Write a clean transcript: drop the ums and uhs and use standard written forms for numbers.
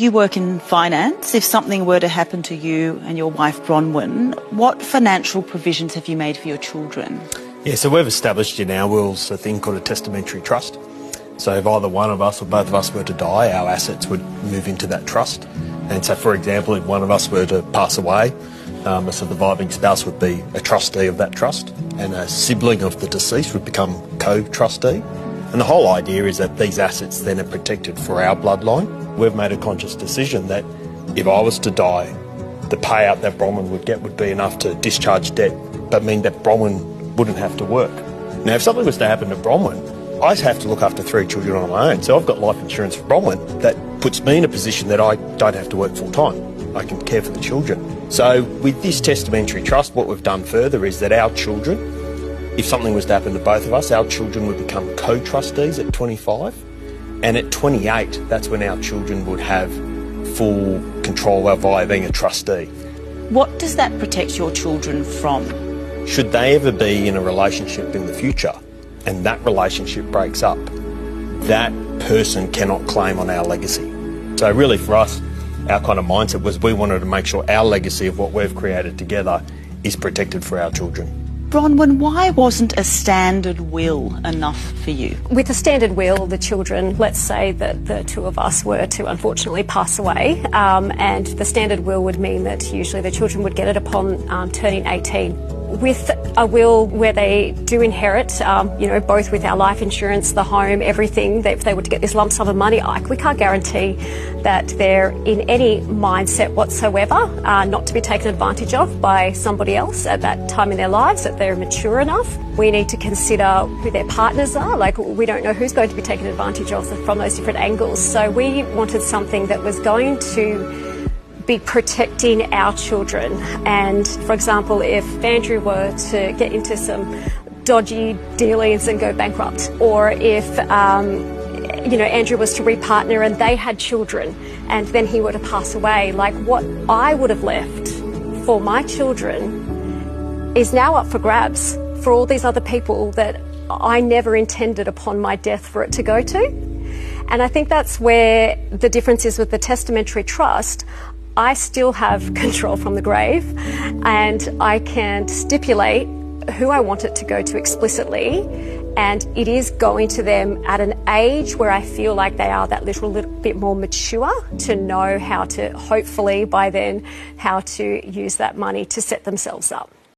You work in finance. If something were to happen to you and your wife Bronwyn, what financial provisions have you made for your children? Yeah, so we've established in our wills a thing called a testamentary trust. So if either one of us or both of us were to die, our assets would move into that trust. And so, for example, if one of us were to pass away, a surviving spouse would be a trustee of that trust, and a sibling of the deceased would become co-trustee. And the whole idea is that these assets then are protected for our bloodline. We've made a conscious decision that if I was to die, the payout that Bronwyn would get would be enough to discharge debt, but mean that Bronwyn wouldn't have to work. Now, if something was to happen to Bronwyn, I have to look after 3 children on my own. So I've got life insurance for Bronwyn that puts me in a position that I don't have to work full time. I can care for the children. So with this testamentary trust, what we've done further is that our children, if something was to happen to both of us, our children would become co-trustees at 25. And at 28, that's when our children would have full control via being a trustee. What does that protect your children from? Should they ever be in a relationship in the future and that relationship breaks up, that person cannot claim on our legacy. So really for us, our kind of mindset was we wanted to make sure our legacy of what we've created together is protected for our children. Bronwyn, why wasn't a standard will enough for you? With a standard will, the children, let's say that the 2 of us were to unfortunately pass away, and the standard will would mean that usually the children would get it upon turning 18. With a will where they do inherit, both with our life insurance, the home, everything, if they were to get this lump sum of money, we can't guarantee that they're in any mindset whatsoever not to be taken advantage of by somebody else at that time in their lives, that they're mature enough. We need to consider who their partners are. We don't know who's going to be taken advantage of from those different angles. So we wanted something that was going to be protecting our children. And for example, if Andrew were to get into some dodgy dealings and go bankrupt, or if Andrew was to repartner and they had children and then he were to pass away, what I would have left for my children is now up for grabs for all these other people that I never intended upon my death for it to go to. And I think that's where the difference is with the testamentary trust. I still have control from the grave, and I can stipulate who I want it to go to explicitly, and it is going to them at an age where I feel like they are that little bit more mature to know how to, hopefully by then, how to use that money to set themselves up.